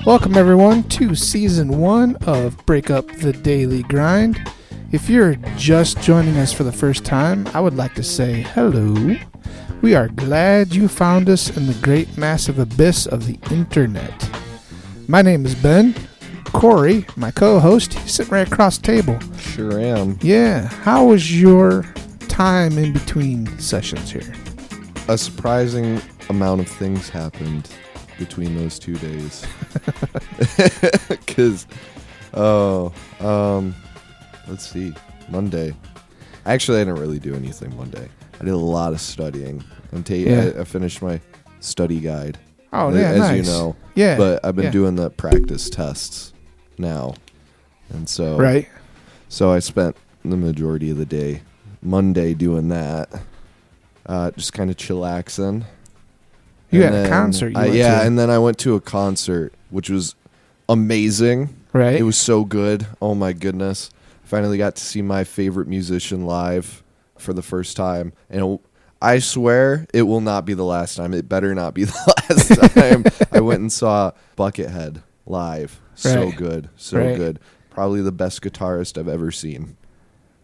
Welcome everyone to Season 1 of Break Up the Daily Grind. If you're just joining us for the first time, I would like to say hello. We are glad you found us in the great massive abyss of the internet. My name is Ben. Corey, my co-host, he's sitting right across the table. Sure am. Yeah, how was your time in between sessions here? A surprising amount of things happened between those 2 days. Because, let's see, Monday. Actually, I didn't really do anything Monday. I did a lot of studying. I finished my study guide. Oh, yeah, as nice. you know. Yeah. But I've been doing the practice tests now. And so, right. So I spent the majority of the day Monday doing that. Just kind of chillaxing. You had a concert. And then I went to a concert, which was amazing. Right. It was so good. Oh, my goodness. Finally got to see my favorite musician live for the first time. And I swear it will not be the last time. It better not be the last time. I went and saw Buckethead live. So Right. good. So Right. good. Probably the best guitarist I've ever seen.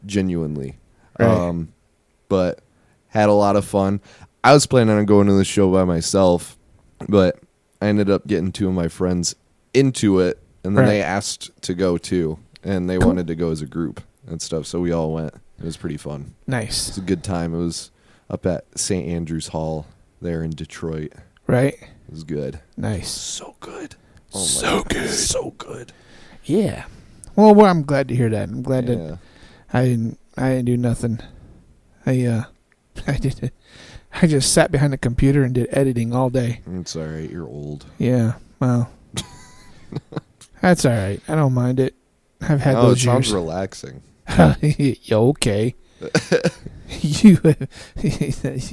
Genuinely. Right. But had a lot of fun. I was planning on going to the show by myself, but I ended up getting two of my friends into it, and then Right. they asked to go too, and they wanted to go as a group and stuff, so we all went. It was pretty fun. Nice. It's a good time. It was up at St. Andrews Hall there in Detroit. Right. It was good. Nice. So good. Oh So good. So good. Yeah. Well, I'm glad to hear that. I'm glad that Yeah. I didn't do nothing. I just sat behind the computer and did editing all day. It's all right. You're old. Yeah. Well, that's all right. I don't mind it. I've had It those sounds years. relaxing. Yeah, okay. You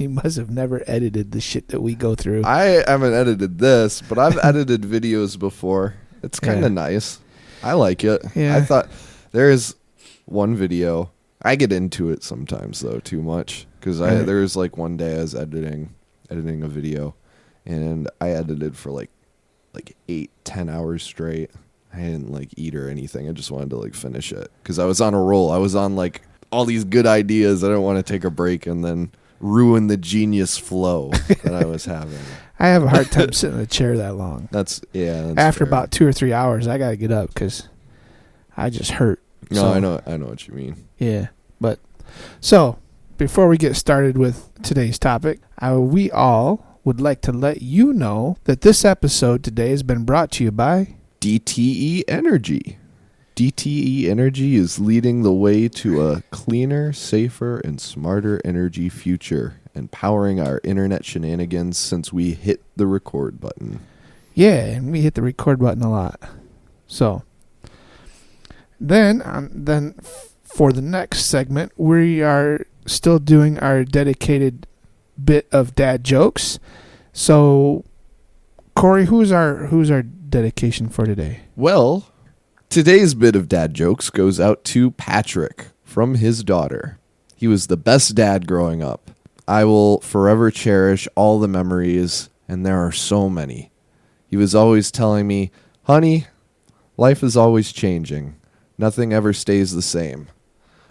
must have never edited the shit that we go through. I haven't edited this, but I've edited videos before. It's kind of nice. I like it. Yeah. I thought there's one video. I get into it sometimes though too much because Right. there was like one day I was editing a video, and I edited for like 8-10 hours straight. I didn't like eat or anything. I just wanted to like finish it because I was on a roll. I was on like all these good ideas. I don't want to take a break and then ruin the genius flow that I was having. I have a hard time sitting in a chair that long. That's After fair. about 2 or 3 hours, I got to get up because I just hurt. No, So, I know what you mean. Yeah. But so before we get started with today's topic, we all would like to let you know that this episode today has been brought to you by DTE Energy. DTE Energy is leading the way to a cleaner, safer, and smarter energy future, and powering our internet shenanigans since we hit the record button. Yeah, and we hit the record button a lot. So then for the next segment, we are still doing our dedicated bit of dad jokes. So Corey, who's our dedication for today? Well, today's bit of dad jokes goes out to Patrick from his daughter. He was the best dad growing up. I will forever cherish all the memories, and there are so many. He was always telling me, "Honey, life is always changing. Nothing ever stays the same.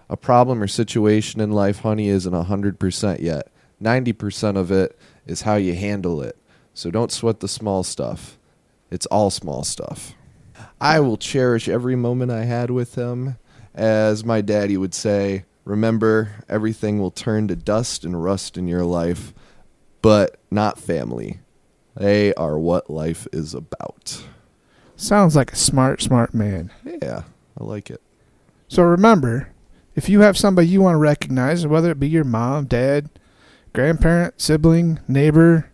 A problem or situation in life, honey, isn't 100% yet. 90% of it is how you handle it. So don't sweat the small stuff. It's all small stuff." I will cherish every moment I had with him. As my daddy would say, remember, everything will turn to dust and rust in your life, but not family. They are what life is about. Sounds like a smart man. Yeah, I like it. So remember, if you have somebody you want to recognize, whether it be your mom, dad, grandparent, sibling, neighbor,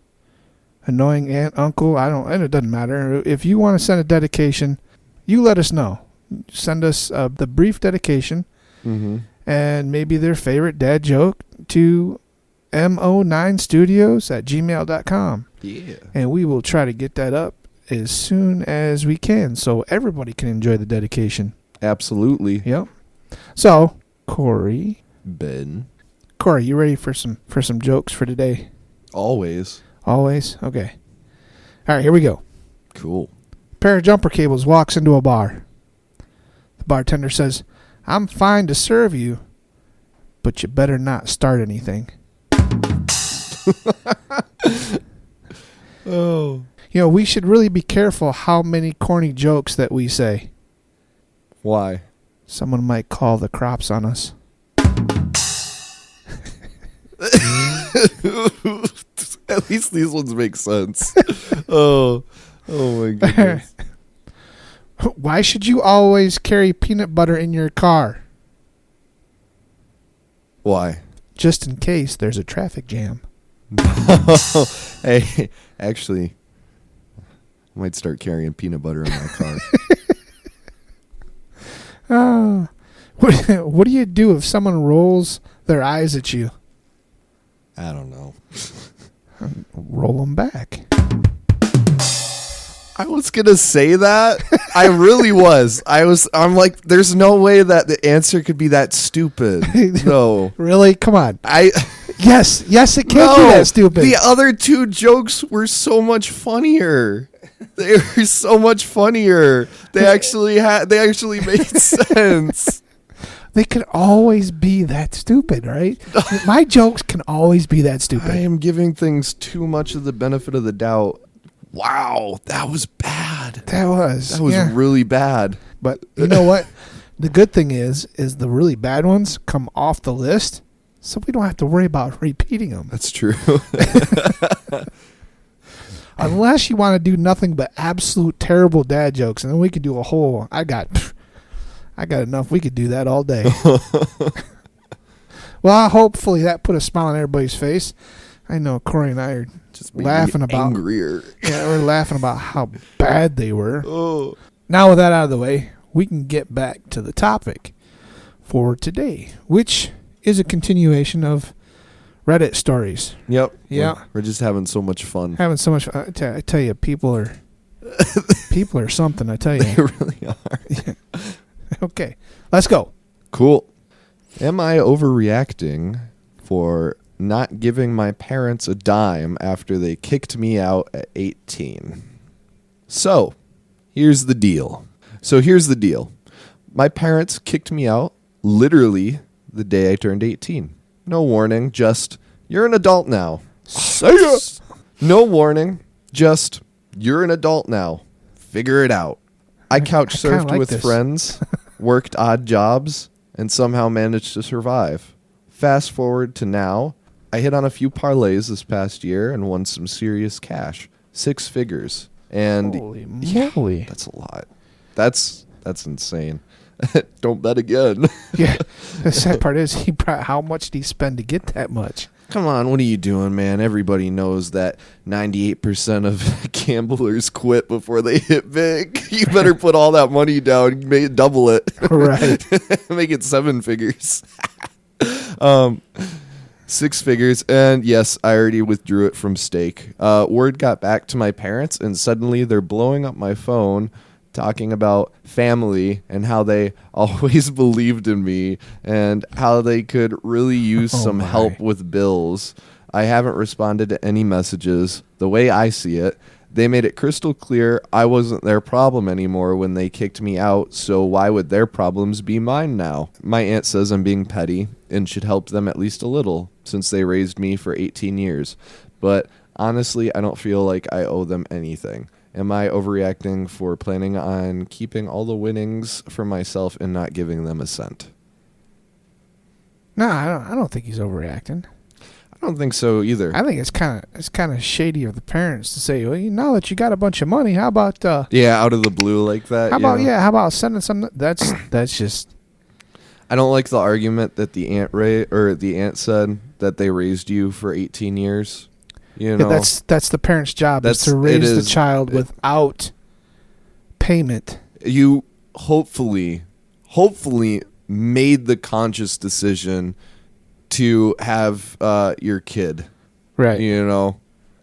annoying aunt, uncle, and it doesn't matter. If you want to send a dedication, you let us know. Send us the brief dedication and maybe their favorite dad joke to mo9studios@gmail.com. Yeah. And we will try to get that up as soon as we can so everybody can enjoy the dedication. Absolutely. Yep. So, Corey, Ben. you ready for some jokes for today? Always. Always? Okay. All right, here we go. Cool. pair of jumper cables, walks into a bar. The bartender says, "I'm fine to serve you, but you better not start anything." Oh. You know, we should really be careful how many corny jokes that we say. Why? Someone might call the crops on us. At least these ones make sense. Oh my goodness. Why should you always carry peanut butter in your car? Why? Just in case there's a traffic jam. Hey, actually, I might start carrying peanut butter in my car. What do you do if someone rolls their eyes at you? I don't know. Roll them back. I was gonna say that. I really was. I'm like, there's no way that the answer could be that stupid. No. Really? Come on. Yes, it can No, be that stupid. The other two jokes were so much funnier. They were so much funnier. They actually made sense. They can always be that stupid, right? My jokes can always be that stupid. I am giving things too much of the benefit of the doubt. Wow, that was bad. That was really bad. But you know what? The good thing is the really bad ones come off the list, so we don't have to worry about repeating them. That's true. Unless you want to do nothing but absolute terrible dad jokes, and then we could do a whole. I got enough. We could do that all day. Well, hopefully that put a smile on everybody's face. I know Corey and I are Just laughing about angrier. Yeah, we're laughing about how bad they were. Oh. Now with that out of the way, we can get back to the topic for today, which is a continuation of Reddit stories. Yep. Yeah. We're just having so much fun. Having so much fun. I tell you, people are something, I tell They you. really are. Okay, let's go. Cool. Am I overreacting for not giving my parents a dime after they kicked me out at 18? So, here's the deal. My parents kicked me out literally the day I turned 18. No warning, just, you're an adult now. See ya. No warning, just, you're an adult now. Figure it out. I couch kinda surfed like with this. friends, worked odd jobs, and somehow managed to survive. Fast forward to now, I hit on a few parlays this past year and won some serious cash. 6 figures. And Holy yeah, moly. that's a lot. That's insane. Don't bet again. Yeah, the sad part is how much did he spend to get that much? Come on, what are you doing, man? Everybody knows that 98% of gamblers quit before they hit big. You better put all that money down, double it. Right. Make it 7 figures. 6 figures, and yes, I already withdrew it from stake. Word got back to my parents, and suddenly they're blowing up my phone, talking about family and how they always believed in me and how they could really use some help with bills. I haven't responded to any messages. The way I see it, they made it crystal clear I wasn't their problem anymore when they kicked me out, so why would their problems be mine now? My aunt says I'm being petty and should help them at least a little, since they raised me for 18 years. But honestly, I don't feel like I owe them anything. Am I overreacting for planning on keeping all the winnings for myself and not giving them a cent? No, I don't think he's overreacting. I don't think so either. I think it's kind of shady of the parents to say, well, now that you got a bunch of money, how about Yeah, out of the blue like that. how about sending some? That's just. I don't like the argument that the aunt said that they raised you for 18 years. You know, that's the parent's job is to raise the child without payment. You hopefully made the conscious decision to have your kid. Right. You know,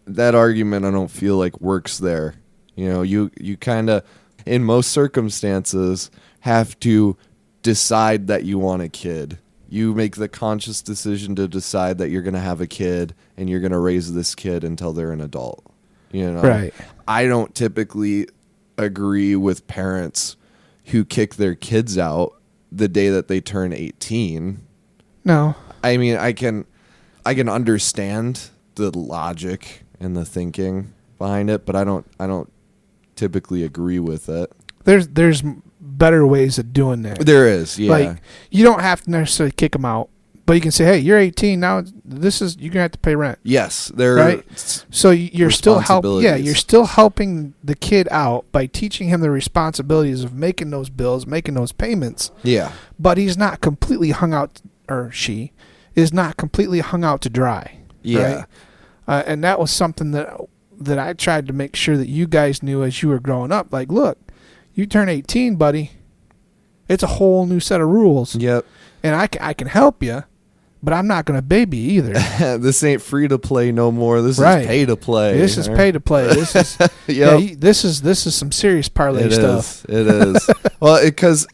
that argument I don't feel like works there. You know, you kind of, in most circumstances, have to decide that you want a kid. You make the conscious decision to decide that you're going to have a kid and you're going to raise this kid until they're an adult. You know, Right. I don't typically agree with parents who kick their kids out the day that they turn 18. No. I mean, I can understand the logic and the thinking behind it, but I don't typically agree with it. There's better ways of doing that. There is, yeah. Like, you don't have to necessarily kick them out, but you can say, "Hey, you're 18 now. You're gonna have to pay rent." Yes, there. Right. So you're still responsibilities. you're still helping the kid out by teaching him the responsibilities of making those bills, making those payments. Yeah. But he's not completely hung out, or she is not completely hung out to dry. Yeah. Right? And that was something that I tried to make sure that you guys knew as you were growing up. Like, look, you turn 18, buddy. It's a whole new set of rules. Yep. And I can help you, but I'm not going to baby you either. This ain't free to play no more. This Right. is pay to play. This is pay to play. This is Yep. this is some serious parlay It stuff. is. It is. Well, because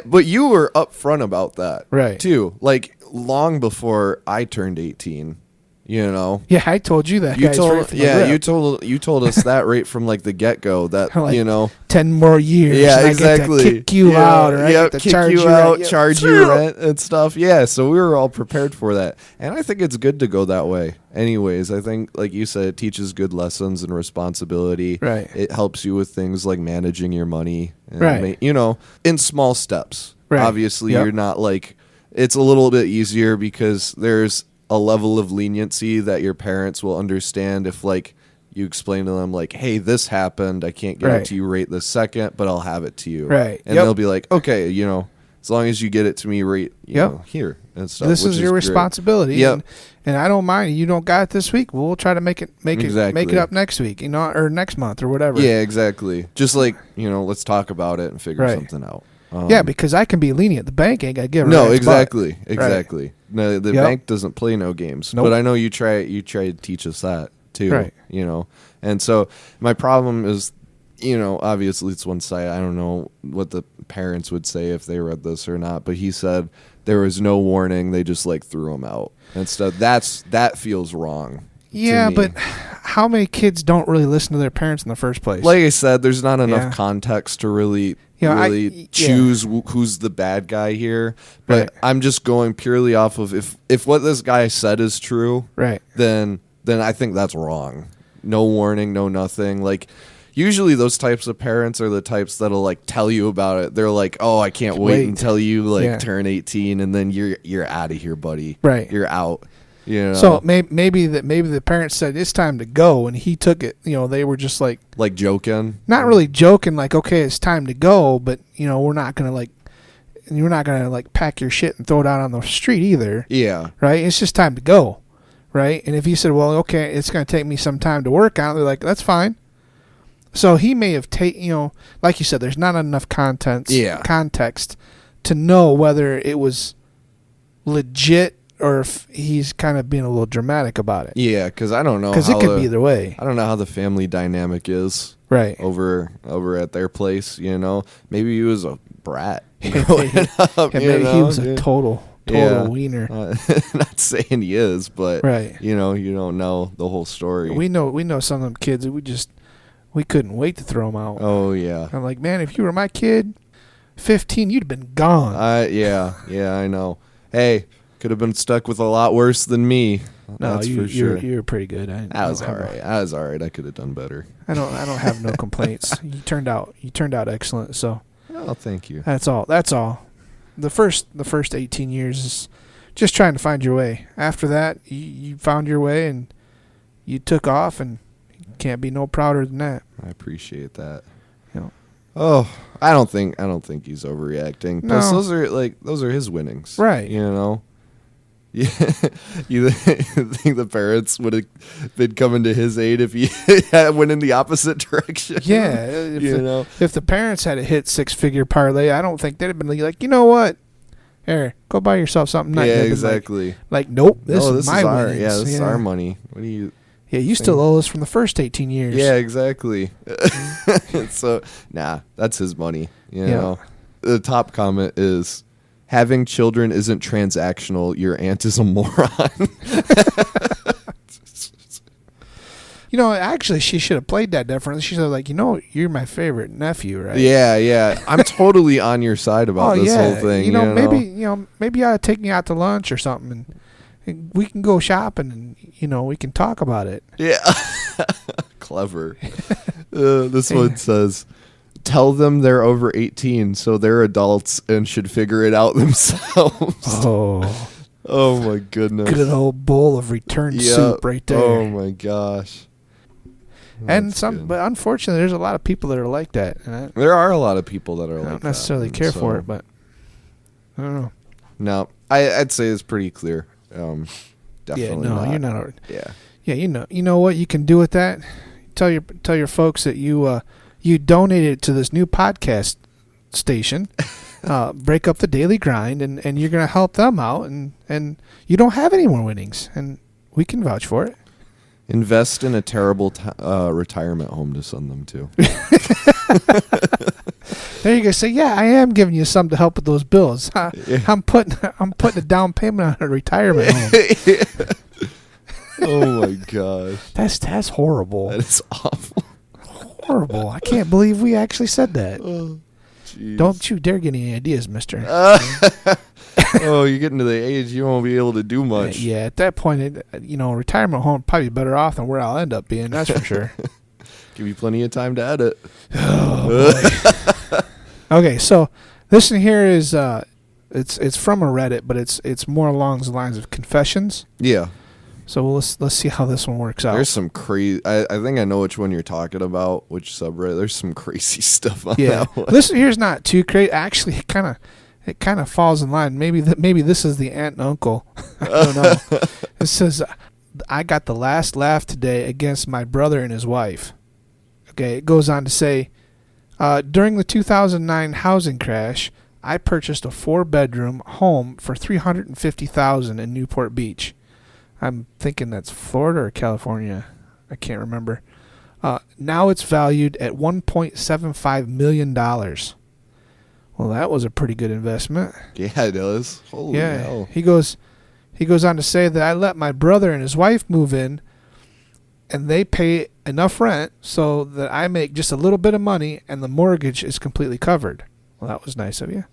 but you were upfront about that, Right. Too, like long before I turned 18. You know. Yeah, I told you that. You guys, told right from the yeah rip. you told us that right from like the get go that Like, you know 10 more years. yeah and exactly I get to kick you yeah, out, or I yep, get to kick charge you rent. out, Yeah. charge you rent and stuff. Yeah, so we were all prepared for that, and I think it's good to go that way. Anyways, I think like you said, it teaches good lessons and responsibility. Right. It helps you with things like managing your money. And Right. you know, in small steps. Right. Obviously, Yep. you're not like it's a little bit easier because there's a level of leniency that your parents will understand if like you explain to them like, hey, this happened, I can't get Right. it to you right this second, but I'll have it to you. Right. And Yep. they'll be like, okay, you know, as long as you get it to me right Yep. here and stuff. This which is your great. responsibility. Yep. And I don't mind. You don't got it this week. We'll try to make it Exactly. up next week, or next month or whatever. Yeah, exactly. Just like, you know, let's talk about it and figure Right. something out. Yeah, because I can be lenient. The bank ain't gonna give a No, rat's exactly, butt. exactly. No, the Yep. bank doesn't play no games. Nope. But I know you try to teach us that too. Right. You know, and so my problem is, you know, obviously it's one side. I don't know what the parents would say if they read this or not. But he said there was no warning. They just like threw him out and stuff. That feels wrong. Yeah, to me. but how many kids don't really listen to their parents in the first place? Like I said, there's not enough Yeah. context to really You know, really choose who's the bad guy here. But Right. I'm just going purely off of if what this guy said is true, Right. then I think that's wrong. No warning, no nothing. Like usually those types of parents are the types that'll like tell you about it. They're like, "Oh, I can't wait until you like Yeah. turn 18 and then you're out of here, buddy. Right. You're out." You know? So maybe the parents said it's time to go, and he took it. You know, they were just like joking. not really joking, like, okay, it's time to go, but you know, you're not gonna pack your shit and throw it out on the street either, Yeah. right? It's just time to go, right? And if he said, well, okay, it's gonna take me some time to work out, they're like, that's fine. So he may have taken, like you said, there's not enough context to know whether it was legit or if he's kind of being a little dramatic about it. Yeah, because I don't know. Because it could be either way. I don't know how the family dynamic is Right. over at their place. You know, maybe he was a brat. Yeah, growing up, maybe you he know? was a total Yeah. wiener. Not saying he is, but Right. you know, you don't know the whole story. We know some of them kids that we couldn't wait to throw them out. Oh yeah. I'm like, man, if you were my kid, 15, you'd have been gone. Yeah, I know. Hey, could have been stuck with a lot worse than me. No, That's for sure. you're pretty good. I was all right. I could have done better. I don't have no complaints. You turned out excellent. So Oh, thank you. that's all. The first 18 years is just trying to find your way. After that, you found your way and you took off, and you can't be no prouder than that. I appreciate that. You know. Oh, I don't think he's overreacting. No. Plus, those are his winnings, Right. You know. Yeah, you think the parents would have been coming to his aid if he went in the opposite direction? Yeah, if the parents had a hit 6-figure parlay, I don't think they'd have been like, you know what, here, go buy yourself something nice. Yeah, They'd been exactly. Like, nope, this is my our winnings. this is our money. What do you? Yeah, you still owe us from the first 18 years. Yeah, exactly. So, that's his money. You Yeah. know, the top comment is, having children isn't transactional. Your aunt is a moron. Actually, she should have played that differently. She said, like, you're my favorite nephew, right? Yeah. I'm totally on your side about this whole thing. Maybe I ought to take me out to lunch or something, and we can go shopping, and we can talk about it. Yeah. Clever. This one says, tell them they're over 18, so they're adults and should figure it out themselves. Oh my goodness. Good old bowl of return soup right there. Oh my gosh. But unfortunately, there's a lot of people that are like that. And there are a lot of people that are like that. I don't necessarily care for it, but I don't know. No, I'd say it's pretty clear. Definitely not. You're not. Yeah. Yeah, you know what you can do with that? Tell your folks that you donated to this new podcast station. Break up the daily grind, and you're going to help them out, and you don't have any more winnings, and we can vouch for it. Invest in a terrible retirement home to send them to. There you go. Say, yeah, I am giving you some to help with those bills. I'm putting a down payment on a retirement home. Oh my gosh, that's horrible. That is awful. Horrible. I can't believe we actually said that. Jeez. Don't you dare get any ideas, mister. You're getting to the age you won't be able to do much. Yeah, at that point, retirement home probably better off than where I'll end up being. That's for sure. Give you plenty of time to edit. Okay, so this one here is it's from a Reddit, but it's more along the lines of confessions. Yeah. So let's see how this one works out. There's some crazy. I think I know which one you're talking about. Which subreddit? There's some crazy stuff on that one. This here's not too crazy. Actually, it kind of falls in line. Maybe this is the aunt and uncle. I don't know. It says, "I got the last laugh today against my brother and his wife." Okay, it goes on to say, during the 2009 housing crash, I purchased a 4-bedroom home for $350,000 in Newport Beach. I'm thinking that's Florida or California. I can't remember. Now it's valued at $1.75 million. Well, that was a pretty good investment. Yeah, it is. Holy hell. He goes on to say that I let my brother and his wife move in, and they pay enough rent so that I make just a little bit of money and the mortgage is completely covered. Well, that was nice of you.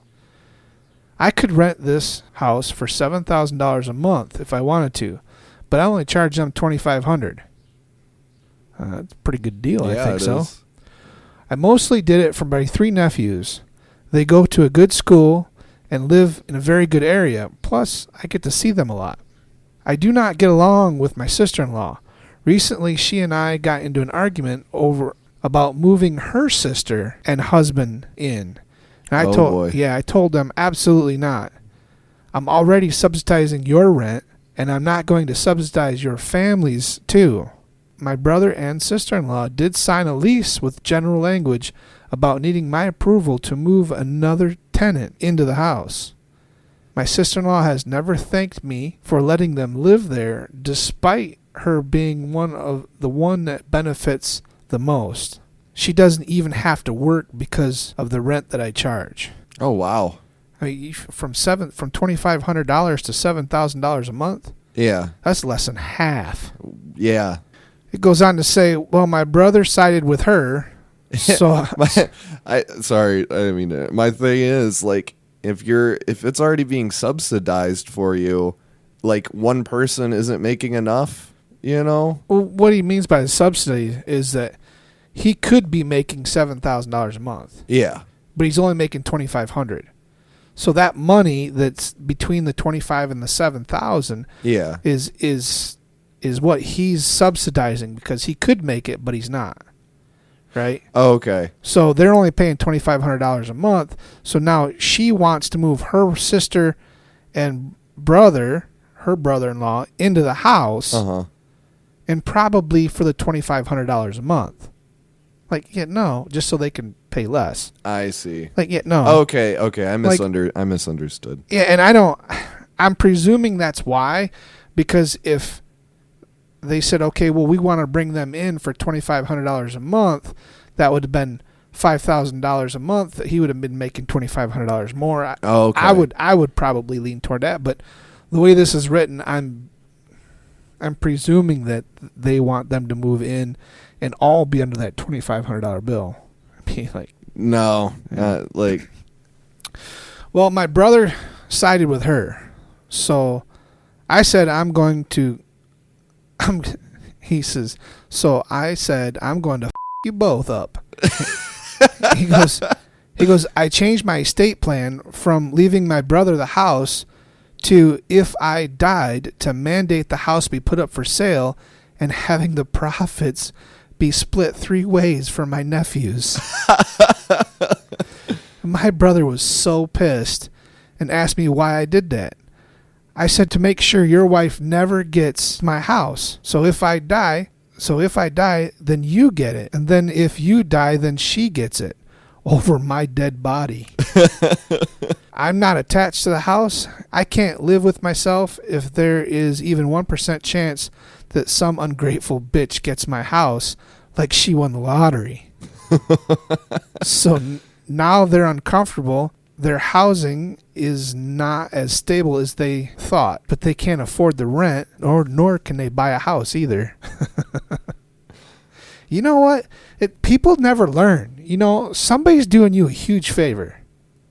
I could rent this house for $7,000 a month if I wanted to, but I only charge them $2,500. That's a pretty good deal, I think so. Is. I mostly did it for my 3 nephews. They go to a good school and live in a very good area. Plus, I get to see them a lot. I do not get along with my sister-in-law. Recently, she and I got into an argument about moving her sister and husband in. And I told them absolutely not. I'm already subsidizing your rent, and I'm not going to subsidize your families too. My brother and sister-in-law did sign a lease with general language about needing my approval to move another tenant into the house. My sister-in-law has never thanked me for letting them live there, despite her being the one that benefits the most. She doesn't even have to work because of the rent that I charge. Oh wow! I mean, from $2,500 to $7,000 a month. Yeah, that's less than half. Yeah. It goes on to say, well, my brother sided with her. So my thing is, like, if it's already being subsidized for you, like, one person isn't making enough, Well, what he means by the subsidy is that he could be making $7,000 a month. Yeah. But he's only making $2,500. So that money that's between the $25,000 and the $7,000 is what he's subsidizing, because he could make it, but he's not. Right? Oh, okay. So they're only paying $2,500 a month. So now she wants to move her sister and her brother-in-law, into the house, and probably for the $2,500 a month. Like, no, just so they can pay less. I see. Like, no. Okay. I misunderstood. Yeah, and I'm presuming that's why, because if they said, okay, well, we want to bring them in for $2,500 a month, that would have been $5,000 a month. That he would have been making $2,500 more. Okay. I would probably lean toward that, but the way this is written, I'm I'm presuming that they want them to move in and all be under that $2,500 bill. I mean, like, No, not like. well, my brother sided with her, so I said he says, so I said I'm going to f you both up. he goes, I changed my estate plan from leaving my brother the house to, if I died, to mandate the house be put up for sale and having the profits be split 3 ways for my nephews. My brother was so pissed and asked me why I did that. I said, to make sure your wife never gets my house. So if I die, then you get it. And then if you die, then she gets it over my dead body. I'm not attached to the house. I can't live with myself if there is even 1% chance that some ungrateful bitch gets my house like she won the lottery. So now they're uncomfortable. Their housing is not as stable as they thought, but they can't afford the rent, nor can they buy a house either. You know what? People never learn. You know, somebody's doing you a huge favor.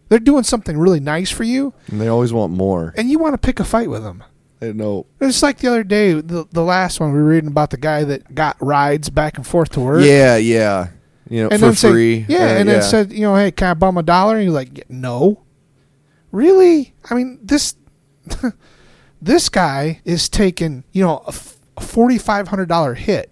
They're doing something really nice for you. And they always want more. And you want to pick a fight with them. I know. It's like the other day, the last one, we were reading about the guy that got rides back and forth to work. Yeah. You know, And for then say, free. Then said, you know, hey, can I bum $1? And you're like, no. Really? I mean, this guy is taking, you know, a $4,500 hit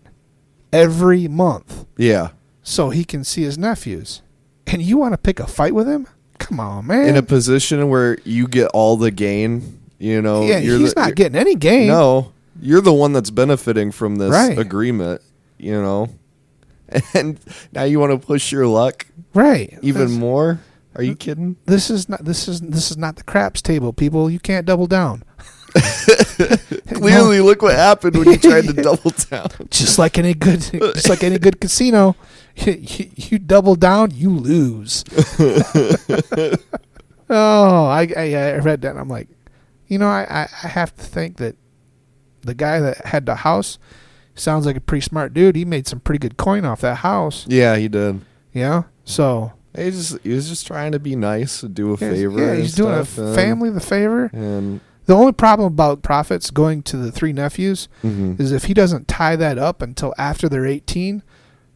every month. Yeah. So he can see his nephews. And you want to pick a fight with him? Come on, man. In a position where you get all the gain, you know. Yeah, he's not getting any gain. No. You're the one that's benefiting from this Right. agreement, you know. And now you want to push your luck Right. even more? Are you kidding? This is not the craps table, people. You can't double down. Clearly, look what happened when you tried to double down. Just like any good casino, you double down, you lose. Oh, I read that and I'm like, you know, I have to think that the guy that had the house sounds like a pretty smart dude. He made some pretty good coin off that house. Yeah, he did. Yeah. So He was just trying to be nice and do a favor. Yeah, and he's doing a stuff, family the favor. And The only problem about profits going to the 3 nephews is if he doesn't tie that up until after they're 18,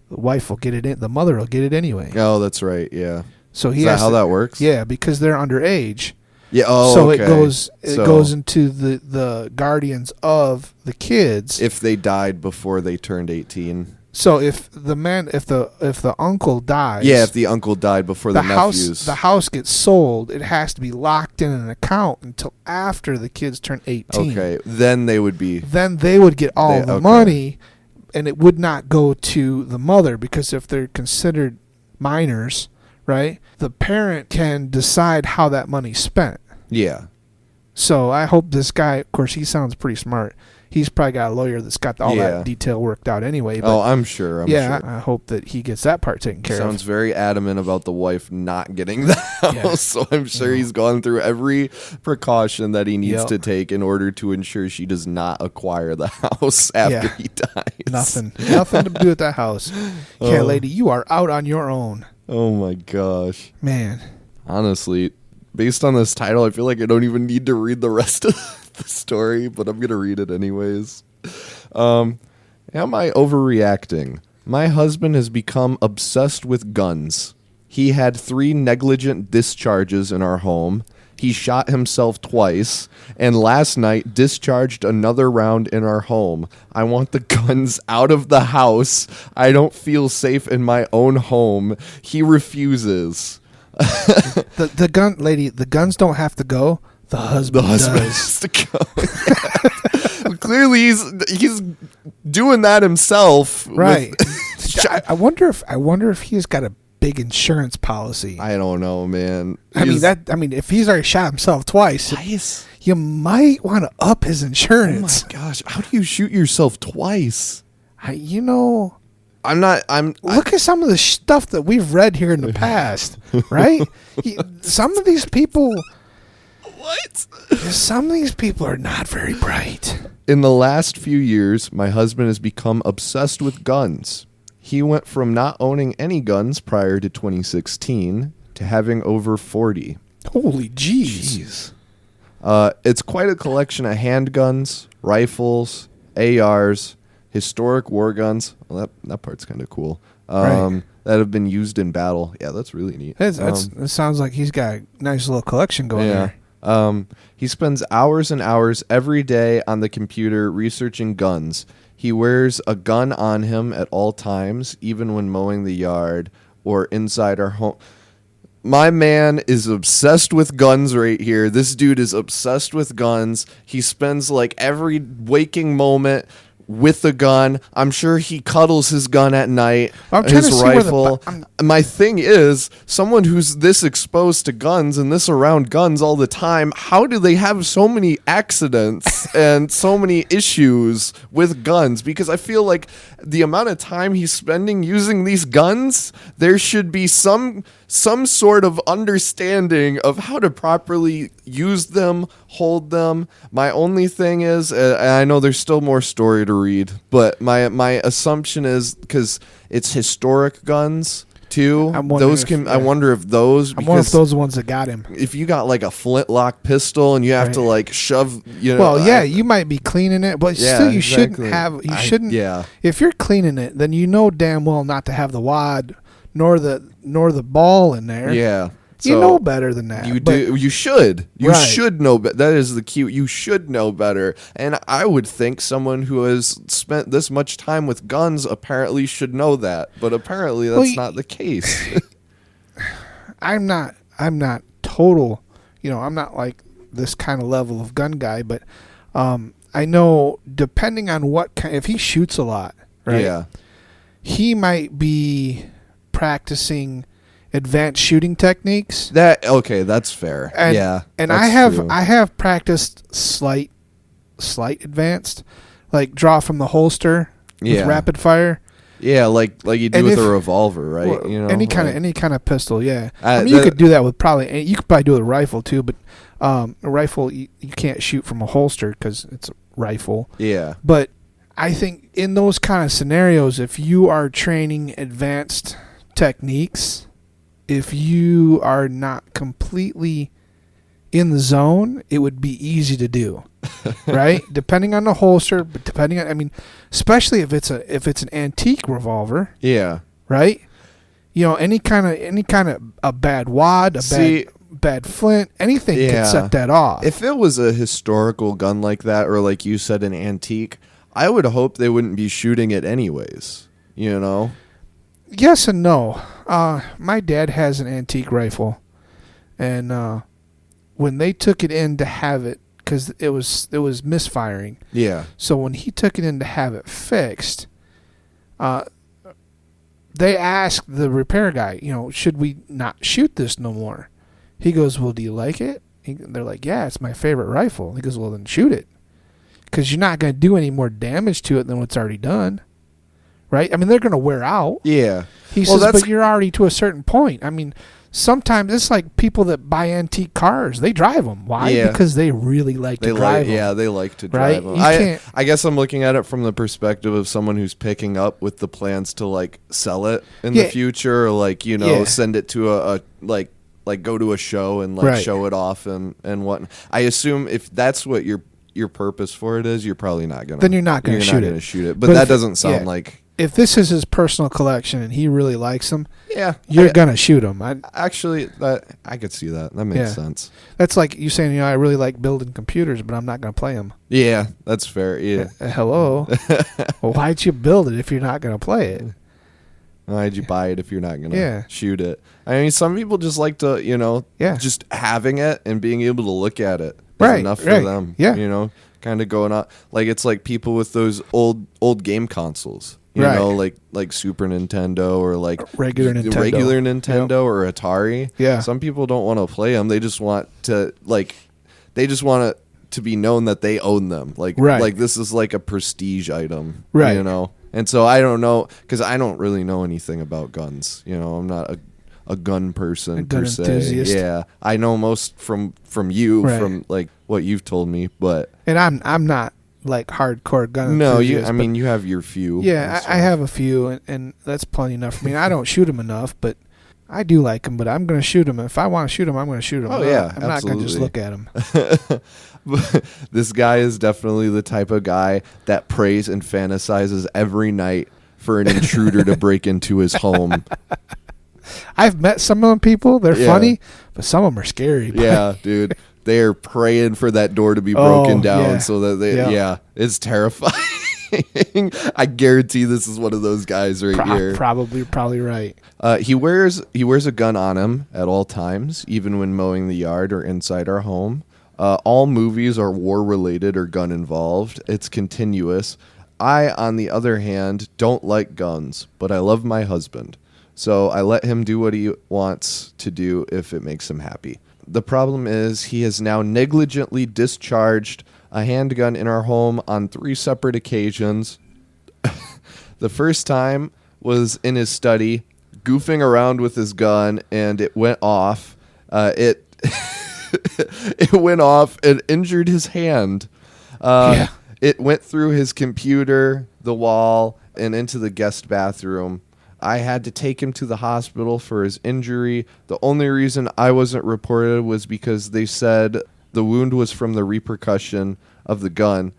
the wife will get it in. The mother will get it anyway. oh, that's right. Yeah. So he Is that has how to- that works? Yeah, because they're underage. Yeah. Oh, so okay. it goes into the guardians of the kids. If they died before they turned 18. So if the uncle dies, Yeah, if the uncle died before the nephews. the house gets sold, it has to be locked in an account until after the kids turn 18. Okay, then they would be. Then they would get all the okay. money, and it would not go to the mother, because if they're considered minors, right, the parent can decide how that money's spent. Yeah. So I hope this guy, of course, he sounds pretty smart. He's probably got a lawyer that's got all that detail worked out anyway. But Oh, I'm sure. I'm sure. I hope that he gets that part taken care Sounds of. very adamant about the wife not getting the house. Yeah. So I'm sure he's gone through every precaution that he needs Yep. to take in order to ensure she does not acquire the house after Yeah. he dies. Nothing to do with that house. Yeah, lady, you are out on your own. Oh my gosh. Man. Honestly, based on this title, I feel like I don't even need to read the rest of the story, but I'm going to read it anyways. Am I overreacting? My husband has become obsessed with guns. He had 3 negligent discharges in our home. He shot himself twice, and last night discharged another round in our home. I want the guns out of the house. I don't feel safe in my own home. He refuses. The gun lady, the guns don't have to go. The husband does. has to go. Well, clearly, he's doing that himself, Right. with- I wonder if he's got a big insurance policy. I don't know, man. I mean, if he's already shot himself twice, Twice? you might want to up his Oh my insurance. gosh! How do you shoot yourself twice? I'm Look at some of the stuff that we've read here in the past, right? Some of these people what? are not very bright. In the last few years, my husband has become obsessed with guns. He went from not owning any guns prior to 2016 to having over 40. Holy jeez. It's quite a collection of handguns, rifles, ARs, historic war guns. Well, that part's kind of cool. Right. That have been used in battle. Yeah, that's really neat. That sounds like he's got a nice little collection going there. He spends hours and hours every day on the computer researching guns. He wears a gun on him at all times, even when mowing the yard or inside our home. My man is obsessed with guns right here. This dude is obsessed with guns. He spends like every waking moment with a gun. I'm sure he cuddles his gun at night, I'm trying his to see rifle. My thing is, someone who's this exposed to guns and this around guns all the time, how do they have so many accidents and so many issues with guns? Because I feel like the amount of time he's spending using these guns, there should be some sort of understanding of how to properly use them, hold them. My only thing is, I know there's still more story to read, but my assumption is, because it's historic guns too, I wonder if those are the ones that got him. If you got like a flintlock pistol and you have to like shove, you might be cleaning it, but still you shouldn't. Yeah. If you're cleaning it, then you know damn well not to have the wad nor the ball in there. Yeah. You know better than that. You should. You Right. should know. That is the key. You should know better. And I would think someone who has spent this much time with guns apparently should know that. But apparently that's not the case. I'm not total. I'm not like this kind of level of gun guy, but I know depending on what kind, if he shoots a lot, right? Yeah. He might be practicing advanced shooting techniques. That's fair. And I have practiced slight advanced, like draw from the holster with rapid fire. Yeah, like you do with a revolver, right? Well, any kind of pistol. Yeah, you could do that with you could probably do it with a rifle too, but a rifle you can't shoot from a holster because it's a rifle. Yeah, but I think in those kind of scenarios, if you are training advanced techniques, if you are not completely in the zone, it would be easy to do, right? Depending on the holster, but especially if it's an antique revolver. Yeah. Right? Any kind of a bad wad, bad flint, anything could set that off. If it was a historical gun like that, or like you said, an antique, I would hope they wouldn't be shooting it anyways. Yes and no. My dad has an antique rifle, and when they took it in to have it, because it was misfiring. Yeah. So when he took it in to have it fixed, they asked the repair guy, should we not shoot this no more? He goes, well, do you like it? They're like, yeah, it's my favorite rifle. He goes, well, then shoot it, because you're not going to do any more damage to it than what's already done. Right? They're going to wear out. Yeah. He says, but you're already to a certain point. Sometimes it's like people that buy antique cars. They drive them. Why? Yeah. Because they really like to drive them. Yeah, they like to drive them. I guess I'm looking at it from the perspective of someone who's picking up with the plans to like sell it in the future, or send it to a go to a show and show it off and what. I assume if that's what your purpose for it is, you're probably not gonna. Then you're not gonna shoot it. But that doesn't sound like. If this is his personal collection and he really likes them, you're gonna shoot them. Actually, I could see that. That makes sense. That's like you saying, I really like building computers, but I'm not gonna play them. Yeah, that's fair. Yeah. Hello. Well, why'd you build it if you're not gonna play it? Why'd you buy it if you're not gonna shoot it? Some people just like to, just having it and being able to look at it is enough for them. Yeah. Kind of going on it's like people with those old game consoles. Like Super Nintendo or like regular Nintendo or Atari. Yeah. Some people don't want to play them. They just want to to be known that they own them. Like this is like a prestige item. Right. And so I don't know, because I don't really know anything about guns. I'm not a gun person per se. Enthusiast. Yeah. I know most from you, right. from like what you've told me, but and I'm not like hardcore gun No, enthusiast, I but mean, you have your few. yeah, and I have stuff. a few, and that's plenty enough for me. I don't shoot them enough, but I do like them. But I'm going to shoot them. If I want to shoot them, I'm going to shoot them. Oh, yeah, I'm not going to just absolutely. look at them. But this guy is definitely the type of guy that prays and fantasizes every night for an intruder to break into his home. I've met some of them people. They're Yeah. funny, but some of them are scary. Yeah, dude. They are praying for that door to be Oh, broken down yeah. so that they, Yeah. yeah, it's terrifying. I guarantee this is one of those guys right here. Probably right. He wears a gun on him at all times, even when mowing the yard or inside our home. All movies are war related or gun involved. It's continuous. I, on the other hand, don't like guns, but I love my husband. So I let him do what he wants to do if it makes him happy. The problem is he has now negligently discharged a handgun in our home on 3 separate occasions. The first time was in his study, goofing around with his gun, and it went off. It it went off and injured his hand. Yeah. It went through his computer, the wall, and into the guest bathroom. I had to take him to the hospital for his injury. The only reason I wasn't reported was because they said the wound was from the repercussion of the gun.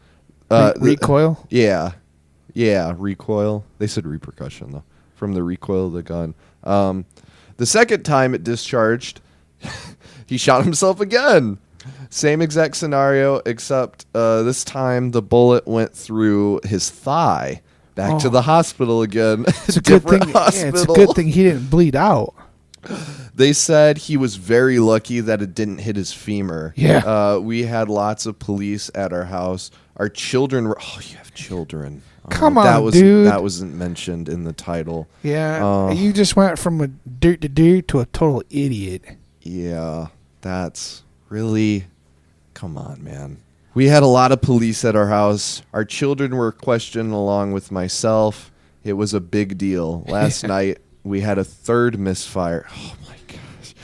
Recoil. Yeah, recoil. They said repercussion, though, from the recoil of the gun. The second time it discharged, he shot himself again. Same exact scenario, except this time the bullet went through his thigh. Back to Oh. the hospital again. It's a good thing. Different Yeah, it's a hospital. good thing he didn't bleed out. They said he was very lucky that it didn't hit his femur. Yeah. We had lots of police at our house. Our children were. Oh, you have children. Come that on, was, dude. That wasn't mentioned in the title. Yeah, you just went from a dude to a total idiot. Yeah, that's really. Come on, man. We had a lot of police at our house. Our children were questioned along with myself. It was a big deal. Last night, we had a third misfire. Oh, my gosh.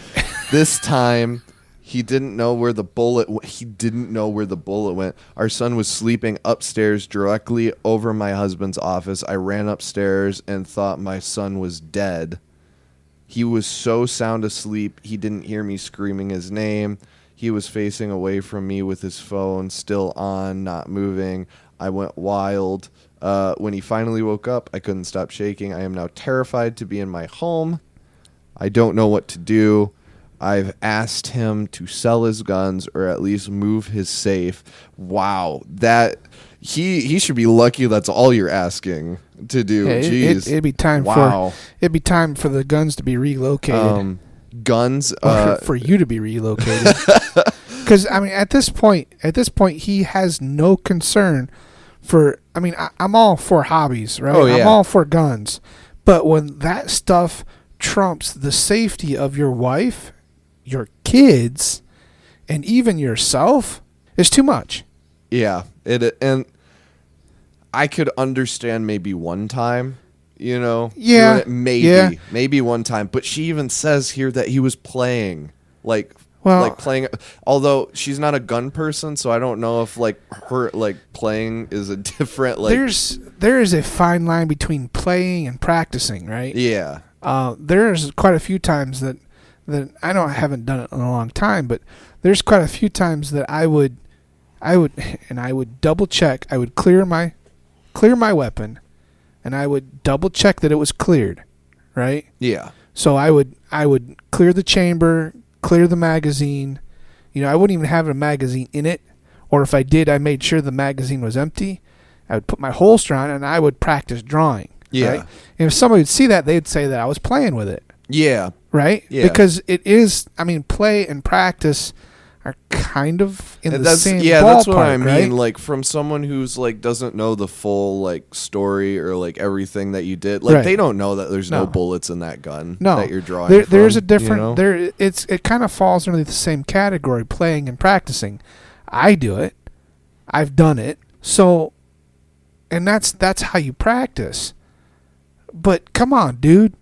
This time, he didn't know where the bullet went. He didn't know where the bullet went. Our son was sleeping upstairs directly over my husband's office. I ran upstairs and thought my son was dead. He was so sound asleep, he didn't hear me screaming his name. He was facing away from me with his phone still on, not moving. I went wild. When he finally woke up, I couldn't stop shaking. I am now terrified to be in my home. I don't know what to do. I've asked him to sell his guns or at least move his safe. Wow, that he should be lucky that's all you're asking to do. Yeah, Jeez. it'd be time Wow. for the guns to be relocated. Guns. For you to be relocated. Because I mean, at this point, he has no concern for. I mean, I'm all for hobbies, right? Oh, yeah. I'm all for guns, but when that stuff trumps the safety of your wife, your kids, and even yourself, it's too much. Yeah, and I could understand maybe one time, you know. Yeah, doing it, maybe, yeah. maybe one time. But she even says here that he was playing, like playing. Although she's not a gun person, so I don't know if like her like playing is a different like. There is a fine line between playing and practicing, right? Yeah. There's quite a few times that I know I haven't done it in a long time, but there's quite a few times that I would double check. I would clear my weapon, and I would double check that it was cleared, right? Yeah. So I would clear the chamber, clear the magazine. You know, I wouldn't even have a magazine in it, or if I did, I made sure the magazine was empty. I would put my holster on, and I would practice drawing. Yeah. Right? And if somebody would see that, they'd say that I was playing with it. Yeah. Right? Yeah. Because it is, I mean, play and practice are kind of in the same ballpark, that's what I mean. right? Like from someone who's like doesn't know the full like story or like everything that you did. Like Right. they don't know that there's no No. bullets in that gun No. that you're drawing. There's from, a different you know? there. It kind of falls under the same category, playing and practicing. I do it. I've done it. So, and that's how you practice. But come on, dude.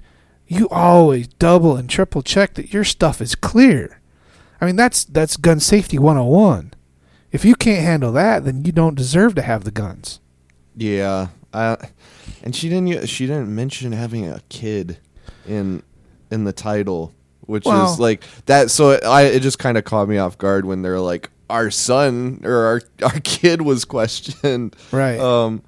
You always double and triple check that your stuff is clear. I mean, that's gun safety 101. If you can't handle that, then you don't deserve to have the guns. Yeah. And she didn't mention having a kid in the title, which is like that. So it just kind of caught me off guard when they're like, our son or our kid was questioned. Right.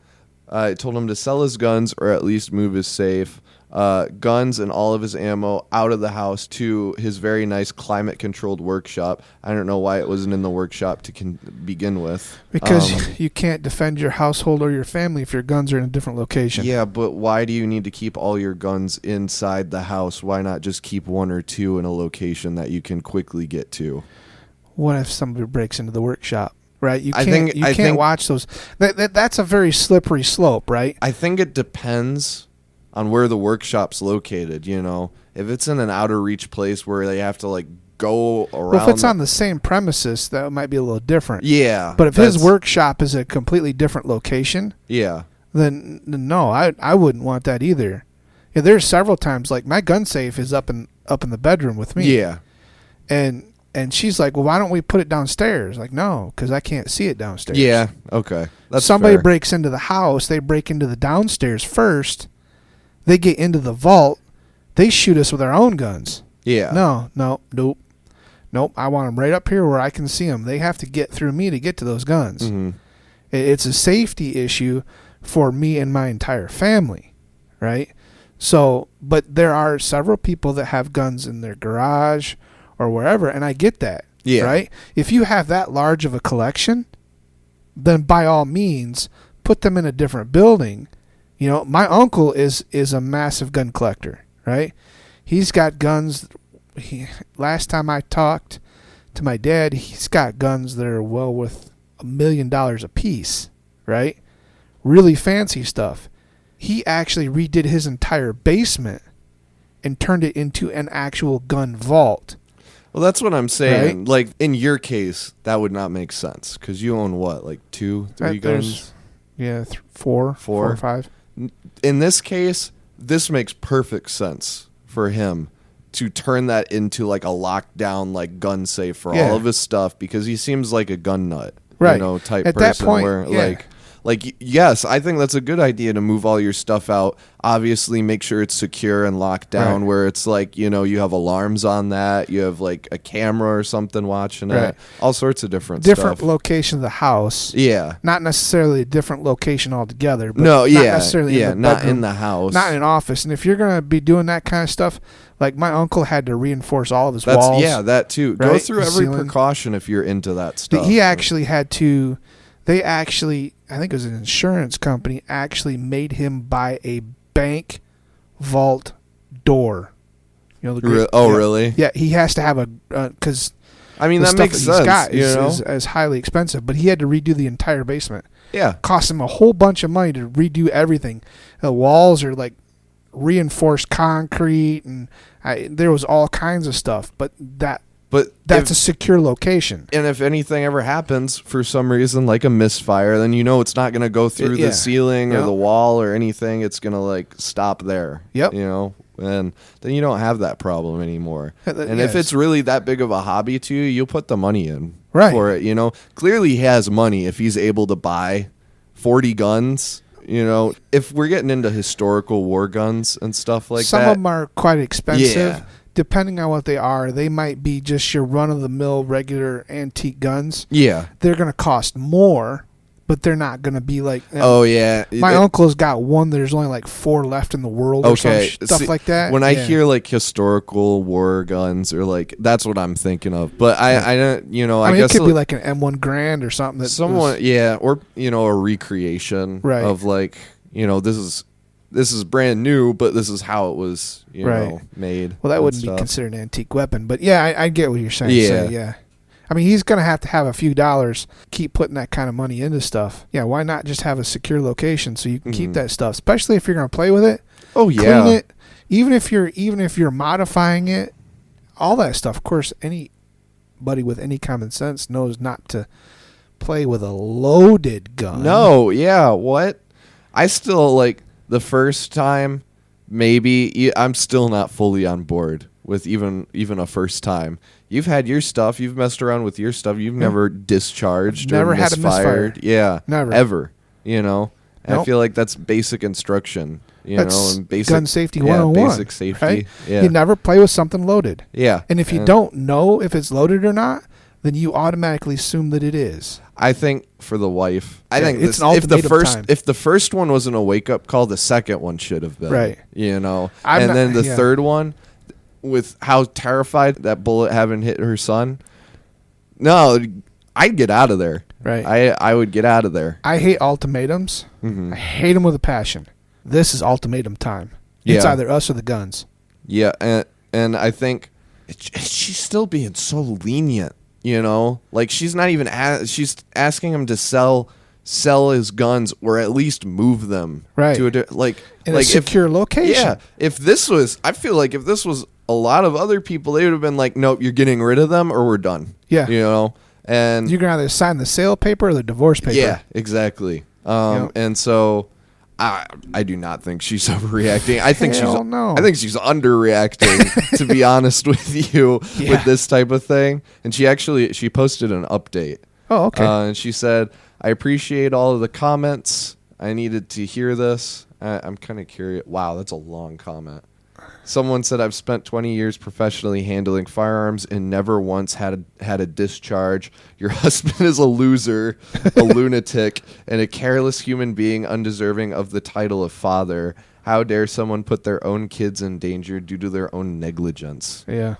I told him to sell his guns or at least move his safe, guns and all of his ammo out of the house to his very nice climate-controlled workshop. I don't know why it wasn't in the workshop to begin with. Because you can't defend your household or your family if your guns are in a different location. Yeah, but why do you need to keep all your guns inside the house? Why not just keep one or two in a location that you can quickly get to? What if somebody breaks into the workshop? Right, you I can't think watch those. That's a very slippery slope, right? I think it depends on where the workshop's located. You know, if it's in an outer reach place where they have to like go around. Well, if it's on the same premises, that might be a little different. Yeah, but if his workshop is a completely different location, yeah, then no, I wouldn't want that either. Yeah, there's several times like my gun safe is up in the bedroom with me. Yeah, and she's like, well, why don't we put it downstairs? Like, no, because I can't see it downstairs. Yeah, okay. That's somebody fair. breaks into the house. They break into the downstairs first. They get into the vault. They shoot us with our own guns. Yeah. Nope. I want them right up here where I can see them. They have to get through me to get to those guns. Mm-hmm. It's a safety issue for me and my entire family, right? So, but there are several people that have guns in their garage or wherever, and I get that. Yeah. Right? If you have that large of a collection, then by all means, put them in a different building. You know, my uncle is a massive gun collector, right? He's got guns. Last time I talked to my dad, he's got guns that are well worth $1 million a piece, right? Really fancy stuff. He actually redid his entire basement and turned it into an actual gun vault. Well, that's what I'm saying. Right? Like, in your case, that would not make sense because you own what, like 2-3 guns? Yeah, four or five. In this case, this makes perfect sense for him to turn that into like a lockdown, like gun safe for all of his stuff because he seems like a gun nut, right? You know, type At person that point, where like yes, I think that's a good idea to move all your stuff out. Obviously, make sure it's secure and locked down. Right. Where it's like, you know, you have alarms on that, you have like a camera or something watching it, all sorts of different stuff. Location of the house. Yeah, not necessarily a different location altogether. But no, not necessarily. Yeah, in the not bedroom, in the house, not in an office. And if you're gonna be doing that kind of stuff, like my uncle had to reinforce all of his walls. Yeah, that too. Right? Go through every precaution if you're into that stuff. He actually had to. They actually, I think it was an insurance company, actually made him buy a bank vault door. You know, really? Yeah, he has to have a because. I mean, that makes sense. Got is highly expensive, but he had to redo the entire basement. Yeah, cost him a whole bunch of money to redo everything. The walls are like reinforced concrete, and there was all kinds of stuff. But that's a secure location. And if anything ever happens for some reason, like a misfire, then you know it's not going to go through the ceiling or the wall or anything. It's going to like stop there. Yep. You know, and then you don't have that problem anymore. And if it's really that big of a hobby to you, you'll put the money in for it. You know, clearly he has money if he's able to buy 40 guns. You know, if we're getting into historical war guns and stuff like that. Some of them are quite expensive. Yeah. Depending on what they are, they might be just your run-of-the-mill regular antique guns. Yeah. They're going to cost more, but they're not going to be like... Oh, yeah. My uncle's got one. There's only like 4 left in the world or some stuff like that. When I hear like historical war guns or like, that's what I'm thinking of. But I don't, you know, I guess... it could be like an M1 Grand or something. Or, you know, a recreation of like, you know, this is brand new, but this is how it was, you know, made. Well, that wouldn't be considered an antique weapon, but I get what you're saying. Yeah. I mean, he's going to have a few dollars, keep putting that kind of money into stuff. Yeah, why not just have a secure location so you can keep that stuff, especially if you're going to play with it. Oh, yeah. Clean it. Even if you're modifying it, all that stuff. Of course, anybody with any common sense knows not to play with a loaded gun. No, yeah, what? I still like the first time, maybe I'm still not fully on board with even a first time. You've had your stuff. You've messed around with your stuff. You've never discharged Never or had a misfire. misfired. Yeah, Never. ever. You know, and I Nope. feel like that's basic instruction. You That's know, and basic gun safety 101. basic safety. Right? Yeah, You never play with something loaded. yeah. And if you don't know if it's loaded or not, then you automatically assume that it is. I think for the wife, I Yeah, think it's this, an if the ultimatum first time. if the first one wasn't a wake up call, the second one should have been. Right. You know, I'm and not- then the yeah. third one, with how terrified that bullet having hit her son. No, I'd get out of there. Right. I would get out of there. I hate ultimatums. Mhm. I hate them with a passion. This is ultimatum time. It's Yeah. either us or the guns. Yeah, and I think she's still being so lenient. You know, like she's not even she's asking him to sell his guns or at least move them Right. to like In like a secure location. Yeah, if this was, I feel like if this was a lot of other people, they would have been like, nope, you're getting rid of them or we're done. Yeah. You know, and You can either sign the sale paper or the divorce paper. yeah, exactly. Yep. And so I do not think she's overreacting. I think Hell no. I think she's underreacting, to be honest with you, Yeah. with this type of thing. And she posted an update. Oh, okay. And she said, I appreciate all of the comments. I needed to hear this. I'm kind of curious. Wow, that's a long comment. Someone said, I've spent 20 years professionally handling firearms and never once had a discharge. Your husband is a loser, a lunatic, and a careless human being undeserving of the title of father. How dare someone put their own kids in danger due to their own negligence? yeah.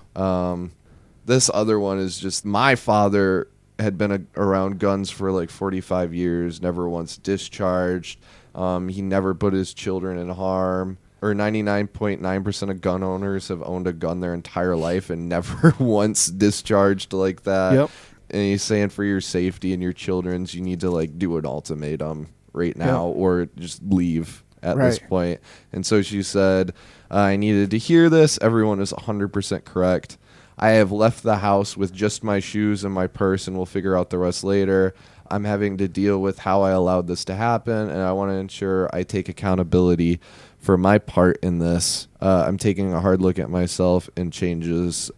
This other one is just, my father had been around guns for like 45 years, never once discharged. He never put his children in harm. Or 99.9% of gun owners have owned a gun their entire life and never once discharged like that. Yep. And he's saying for your safety and your children's, you need to like do an ultimatum right now or just leave at this Right. point. And so she said, I needed to hear this. Everyone is 100% correct. I have left the house with just my shoes and my purse, and we'll figure out the rest later. I'm having to deal with how I allowed this to happen, and I want to ensure I take accountability for my part in this. I'm taking a hard look at myself, and changes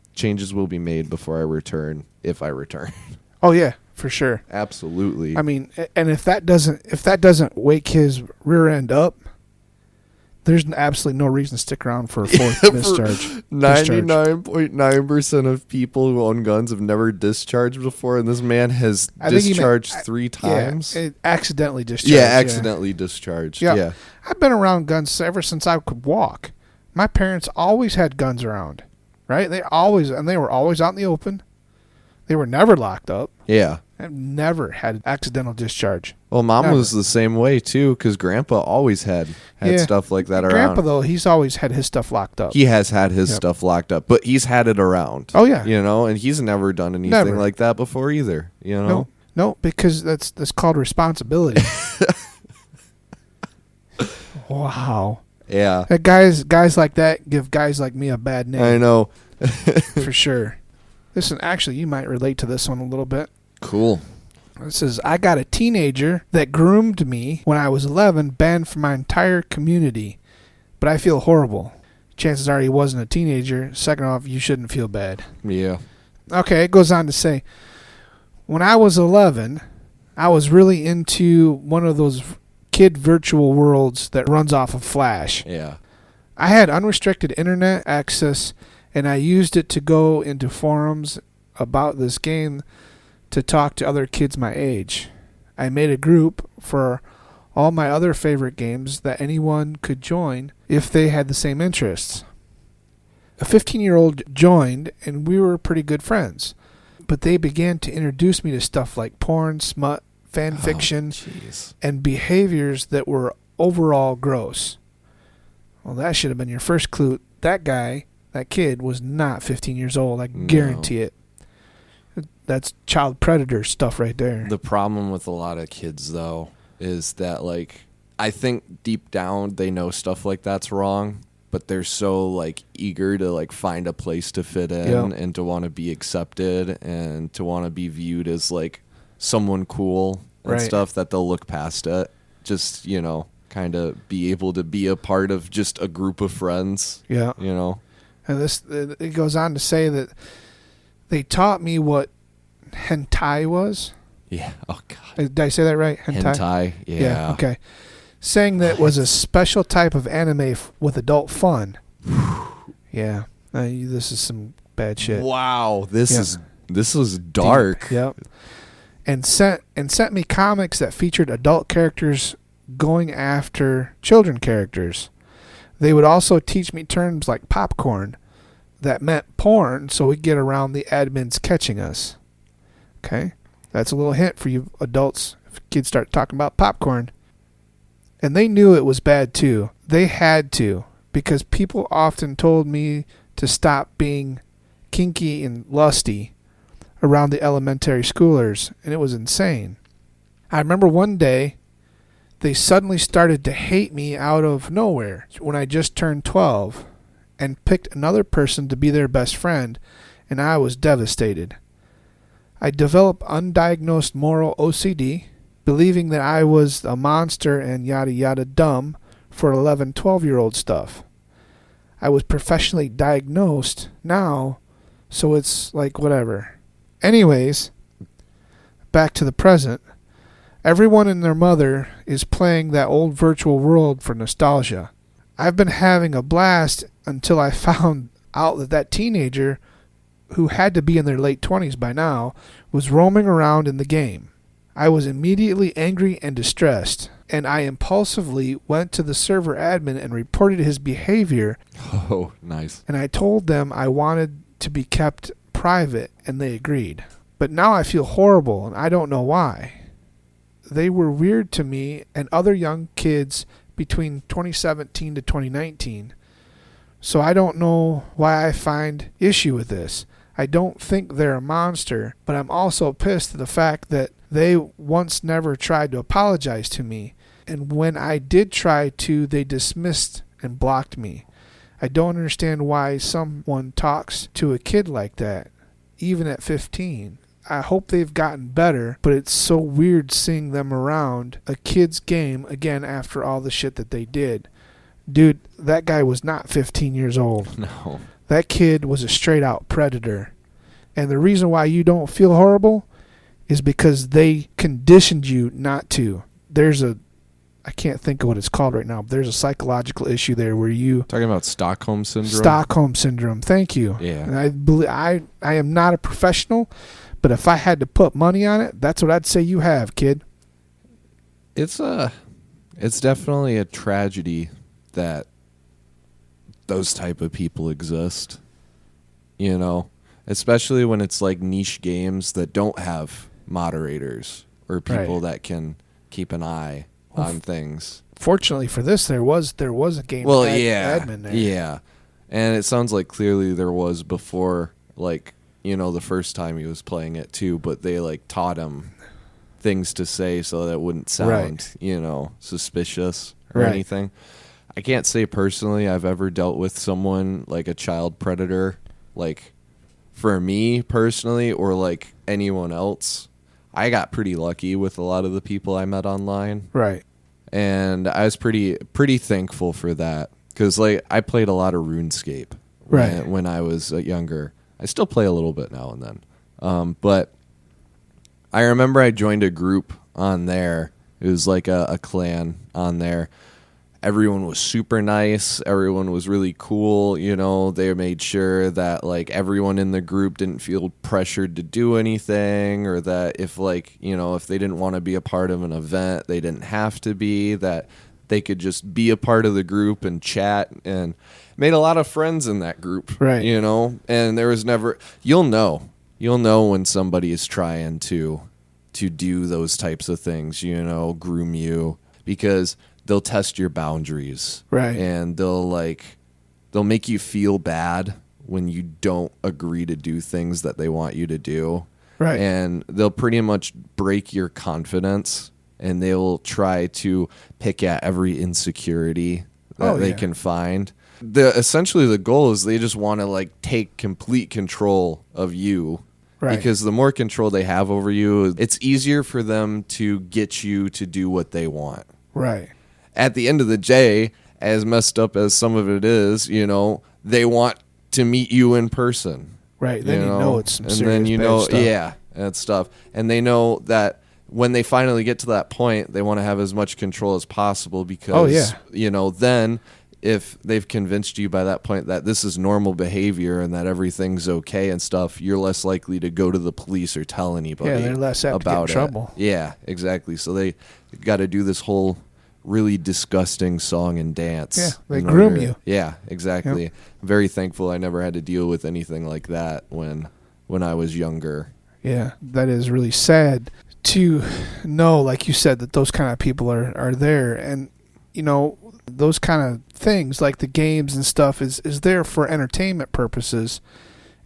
will be made before I return, if I return. Oh yeah, for sure. Absolutely. I mean, and if that doesn't wake his rear end up, there's absolutely no reason to stick around for a fourth discharge. 99.9% of people who own guns have never discharged before, and this man has I think he discharged 3 times. Yeah, accidentally discharged. Yeah, accidentally discharged. Yeah. Yeah. I've been around guns ever since I could walk. My parents always had guns around, right? They were always out in the open. They were never locked up. Yeah. I've never had accidental discharge. Well, Mom Never. was the same way too, because Grandpa always had Yeah. stuff like that around. Grandpa, though, he's always had his stuff locked up. He has had his Yep. stuff locked up, but he's had it around. Oh, yeah. You know, and he's never done anything Never. like that before either. You know. No, because that's called responsibility. Wow. Yeah. Guys like that give guys like me a bad name. I know. For sure. Listen, actually, you might relate to this one a little bit. Cool. It says, I got a teenager that groomed me when I was 11, banned from my entire community. But I feel horrible. Chances are he wasn't a teenager. Second off, you shouldn't feel bad. Yeah. Okay, it goes on to say, when I was 11, I was really into one of those kid virtual worlds that runs off of Flash. Yeah. I had unrestricted internet access, and I used it to go into forums about this game to talk to other kids my age. I made a group for all my other favorite games that anyone could join if they had the same interests. A 15-year-old joined, and we were pretty good friends. But they began to introduce me to stuff like porn, smut, fan fiction, Jeez. and behaviors that were overall gross. Well, that should have been your first clue. That kid was not 15 years old. I guarantee it. That's child predator stuff right there. The problem with a lot of kids, though, is that, like, I think deep down they know stuff like that's wrong, but they're so, like, eager to, like, find a place to fit in Yeah. and to want to be accepted and to want to be viewed as, like, someone cool and Right. stuff that they'll look past it. Just, kind of be able to be a part of just a group of friends, Yeah. And this it goes on to say that they taught me what hentai was. Yeah. Oh God. Did I say that right? Hentai. Yeah. Okay. Saying that it was a special type of anime with adult fun. Yeah. This is some bad shit. Wow. This was dark. Deep. Yep. And sent me comics that featured adult characters going after children characters. They would also teach me terms like popcorn that meant porn, so we'd get around the admins catching us. Okay? That's a little hint for you adults if kids start talking about popcorn. And they knew it was bad too. They had to, because people often told me to stop being kinky and lusty around the elementary schoolers, and it was insane. I remember one day they suddenly started to hate me out of nowhere when I just turned 12 and picked another person to be their best friend, and I was devastated. I developed undiagnosed moral OCD, believing that I was a monster and yada yada dumb for 11, 12-year-old stuff. I was professionally diagnosed now, so it's like whatever. Anyways, back to the present. Everyone and their mother is playing that old virtual world for nostalgia. I've been having a blast until I found out that teenager, who had to be in their late 20s by now, was roaming around in the game. I was immediately angry and distressed, and I impulsively went to the server admin and reported his behavior. Oh, nice. And I told them I wanted to be kept private, and they agreed. But now I feel horrible, and I don't know why. They were weird to me and other young kids between 2017 to 2019. So I don't know why I find issue with this. I don't think they're a monster, but I'm also pissed at the fact that they once never tried to apologize to me. And when I did try to, they dismissed and blocked me. I don't understand why someone talks to a kid like that, even at 15. I hope they've gotten better, but it's so weird seeing them around a kid's game again after all the shit that they did. Dude, that guy was not 15 years old. No. That kid was a straight out predator. And the reason why you don't feel horrible is because they conditioned you not to. I can't think of what it's called right now, but there's a psychological issue there where you... Talking about Stockholm Syndrome? Stockholm Syndrome, thank you. Yeah. And I am not a professional, but if I had to put money on it, that's what I'd say you have, kid. It's definitely a tragedy that those type of people exist. You know, especially when it's like niche games that don't have moderators or people that can keep an eye on things. Fortunately for this, there was a game admin there. Yeah. And it sounds like clearly there was before, like, you know, the first time he was playing it too, but they like taught him things to say so that it wouldn't sound, you know, suspicious or anything. I can't say personally I've ever dealt with someone like a child predator, like for me personally or like anyone else. I got pretty lucky with a lot of the people I met online. Right. And I was pretty thankful for that because like I played a lot of RuneScape when I was younger. I still play a little bit now and then. But I remember I joined a group on there. It was like a clan on there. Everyone was super nice. Everyone was really cool. You know, they made sure that like everyone in the group didn't feel pressured to do anything, or that if like, you know, if they didn't want to be a part of an event, they didn't have to be, that they could just be a part of the group and chat, and made a lot of friends in that group. Right. You know, and there was never, you'll know when somebody is trying to do those types of things, you know, groom you, because they'll test your boundaries. Right. And they'll make you feel bad when you don't agree to do things that they want you to do. Right. And they'll pretty much break your confidence, and they'll try to pick at every insecurity that they can find. Essentially the goal is they just want to like take complete control of you. Right. Because the more control they have over you, it's easier for them to get you to do what they want. Right. At the end of the day, as messed up as some of it is, you know, they want to meet you in person. Right. Then you know it's some and serious then you bad know, stuff. yeah, that stuff. And they know that when they finally get to that point, they want to have as much control as possible because, then if they've convinced you by that point that this is normal behavior and that everything's okay and stuff, you're less likely to go to the police or tell anybody Yeah, they're less apt to get in about it. trouble. Yeah, exactly. So they got to do this whole really disgusting song and dance. Yeah, they in groom order- you. Yeah, exactly. I'm very thankful I never had to deal with anything like that when I was younger. Yeah, that is really sad to know, like you said, that those kind of people are there. And, those kind of things like the games and stuff is there for entertainment purposes.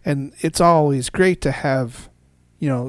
And it's always great to have,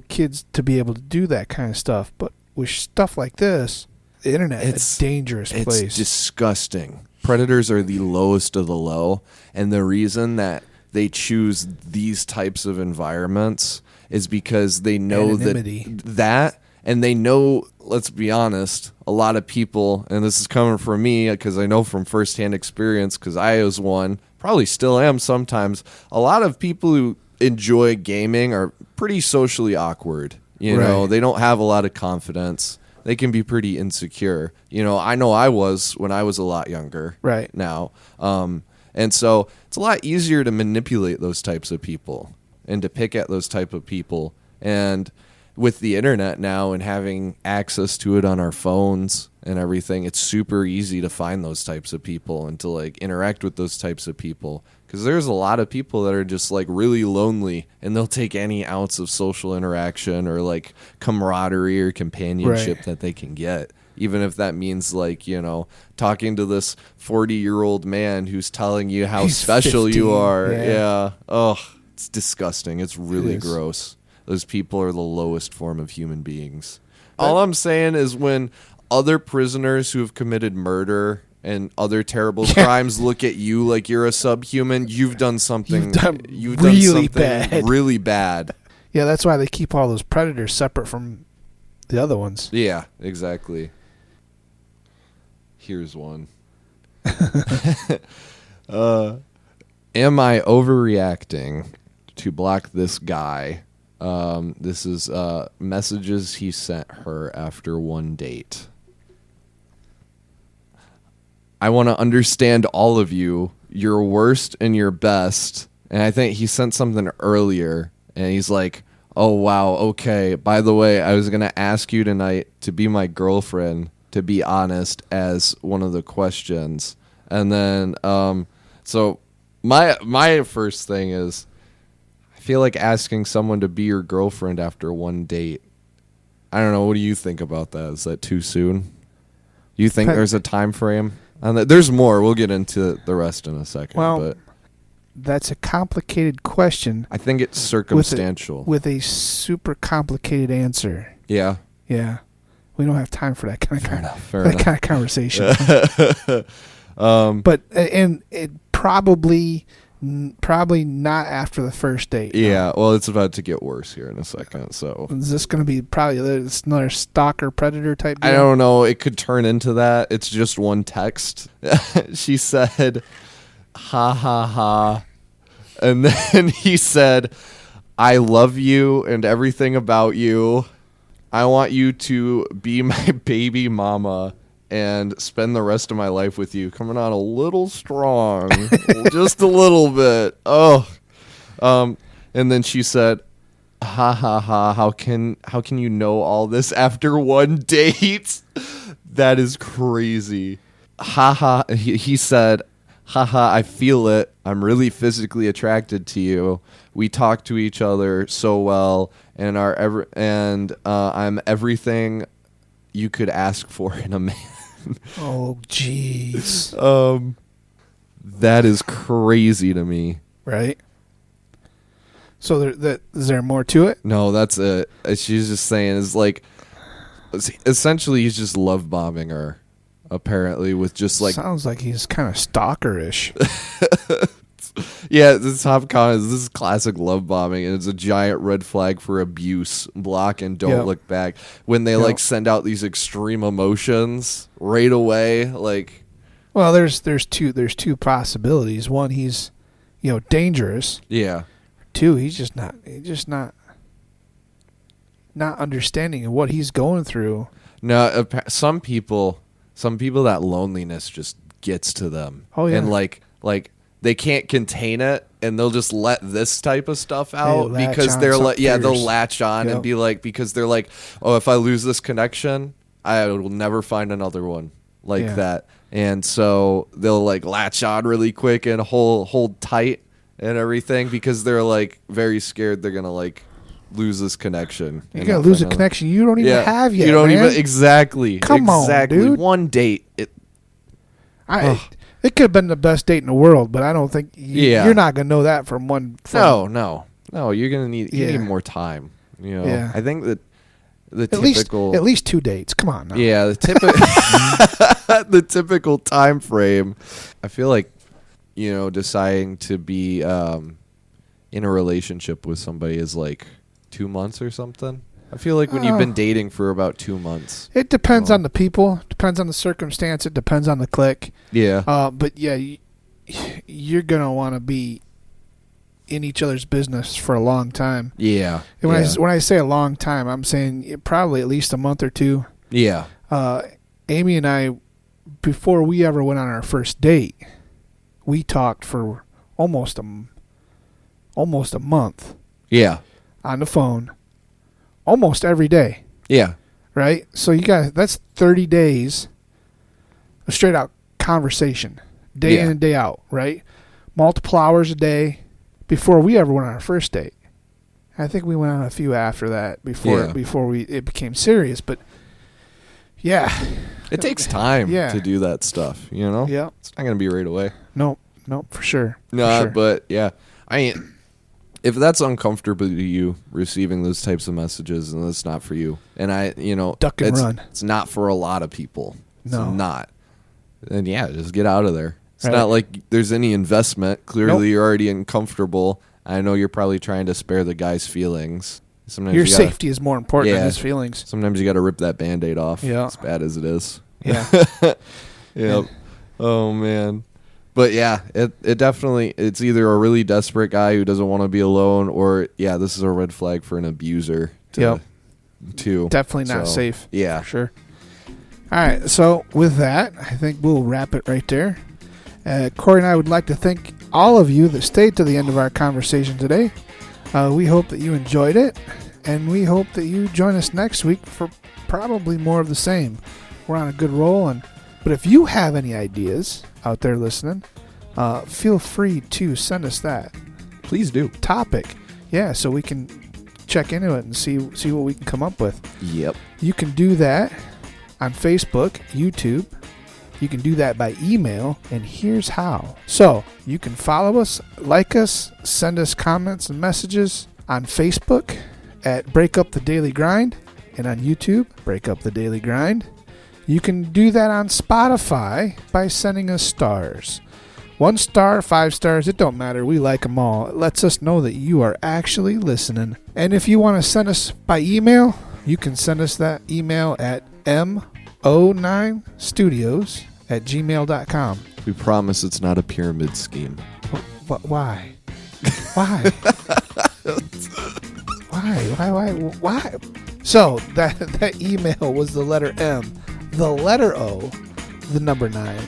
kids to be able to do that kind of stuff. But with stuff like this, the internet is a dangerous place. It's disgusting. Predators are the lowest of the low. And the reason that they choose these types of environments is because they know that and they know, let's be honest, a lot of people, and this is coming from me because I know from firsthand experience because I was one, probably still am sometimes, a lot of people who enjoy gaming are pretty socially awkward. They don't have a lot of confidence. They can be pretty insecure. I know I was when I was a lot younger. Right. Now. And so it's a lot easier to manipulate those types of people and to pick at those type of people. And with the internet now and having access to it on our phones and everything, it's super easy to find those types of people and to interact with those types of people. Because there's a lot of people that are just really lonely and they'll take any ounce of social interaction or camaraderie or companionship that they can get. Even if that means talking to this 40-year-old man who's telling you how special 15. you are. Yeah. Oh, it's disgusting. It's really gross. Those people are the lowest form of human beings. All I'm saying is when other prisoners who have committed murder and other terrible crimes look at you like you're a subhuman, you've done something really bad. Yeah, that's why they keep all those predators separate from the other ones. Yeah, exactly. Here's one. Am I overreacting to block this guy? This is messages he sent her after one date. I want to understand all of you, your worst and your best. And I think he sent something earlier, and he's like, oh, wow, okay. By the way, I was going to ask you tonight to be my girlfriend, to be honest, as one of the questions. And then, so my first thing is, I feel like asking someone to be your girlfriend after one date. I don't know. What do you think about that? Is that too soon? Do you think there's a time frame? There's more. We'll get into the rest in a second. Well, but that's a complicated question. I think it's circumstantial. With a super complicated answer. Yeah. Yeah. We don't have time for that kind of conversation. But and it probably not after the first date. Yeah, well, it's about to get worse here in a second. So is this going to be probably another stalker predator type deal? I don't know. It could turn into that. It's just one text. She said, "Ha ha ha," and then he said, "I love you and everything about you. I want you to be my baby mama and spend the rest of my life with you." Coming on a little strong, just a little bit. Oh, and then she said, "Ha ha ha! How can you know all this after one date? That is crazy." Ha ha. He said, "Ha ha! I feel it. I'm really physically attracted to you. We talk to each other so well, and I'm everything you could ask for in a man." Oh, jeez. That is crazy to me. Right? So is there more to it? No, that's it. She's just saying essentially he's just love bombing her, apparently, with just sounds like he's kind of stalkerish. Yeah, the top comment is, this is classic love bombing, and it's a giant red flag for abuse. Block and don't look back. When they send out these extreme emotions right away, well, there's two possibilities. One, he's dangerous. Yeah. 2, he's just not understanding of what he's going through. No, some people that loneliness just gets to them. Oh, yeah. And like they can't contain it, and they'll just let this type of stuff out latch because on they're some like, they'll fears. latch on Yep. and be like, because they're like, oh, if I lose this connection, I will never find another one like Yeah. that. And so they'll like latch on really quick and hold tight and everything because they're like very scared they're gonna like lose this connection. You're and going not to lose a find another- connection you don't even have yet, You don't man. even exactly. Come on, exactly. dude. One date. It could have been the best date in the world, but I don't think you're not going to know that from one. No. You're gonna need you Yeah. need more time. Yeah. I think that the At typical least 2 dates. Come on now. the typical the typical time frame. I feel like deciding to be in a relationship with somebody is like 2 months or something. I feel like when you've been dating for about 2 months. It depends on the people, depends on the circumstance, it depends on the clique. Yeah. But yeah, you're going to want to be in each other's business for a long time. Yeah. And when I say a long time, I'm saying probably at least a month or 2. Yeah. Amy and I, before we ever went on our first date, we talked for almost a month Yeah. on the phone, almost every day. Yeah. Right? So that's 30 days of straight out conversation, day in and day out, right? Multiple hours a day before we ever went on our first date. I think we went on a few after that before it became serious, but yeah. It takes time Yeah. to do that stuff, Yeah. It's not going to be right away. Nope, for sure. No, For sure. but yeah. I mean, if that's uncomfortable to you, receiving those types of messages, and that's not for you. And Duck and it's, run. It's not for a lot of people. It's No. not. And yeah, just get out of there. It's Right. not like there's any investment. Clearly, Nope. you're already uncomfortable. I know you're probably trying to spare the guy's feelings. Sometimes Your you gotta, safety is more important than Yeah. his feelings. Sometimes you got to rip that Band-Aid off. Yeah. As bad as it is. Yeah. Yep. Oh man. But yeah, it definitely, it's either a really desperate guy who doesn't want to be alone, or this is a red flag for an abuser. Too. Definitely not So, safe. Yeah. For sure. All right. So with that, I think we'll wrap it right there. Corey and I would like to thank all of you that stayed to the end of our conversation today. We hope that you enjoyed it, and we hope that you join us next week for probably more of the same. We're on a good roll, but if you have any ideas out there listening, feel free to send us that Please do. topic. Yeah, so we can check into it and see what we can come up with. Yep. You can do that on Facebook, YouTube. You can do that by email, and here's how. So, you can follow us, like us, send us comments and messages on Facebook at Break Up the Daily Grind, and on YouTube, Break Up the Daily Grind. You can do that on Spotify by sending us stars. 1 star, 5 stars, it don't matter. We like them all. It lets us know that you are actually listening. And if you want to send us by email, you can send us that email at mo9studios@gmail.com. We promise it's not a pyramid scheme. Why? Why? Why? So that email was the letter M, the letter O, the number 9,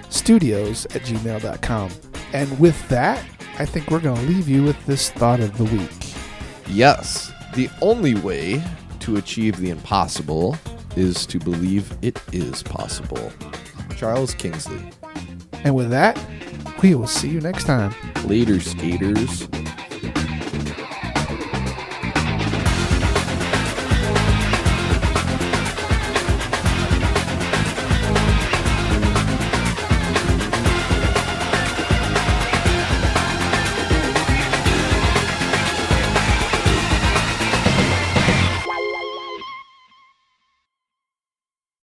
studios@gmail.com. And with that, I think we're going to leave you with this thought of the week. Yes. The only way to achieve the impossible is to believe it is possible. Charles Kingsley. And with that, we will see you next time. Later, skaters.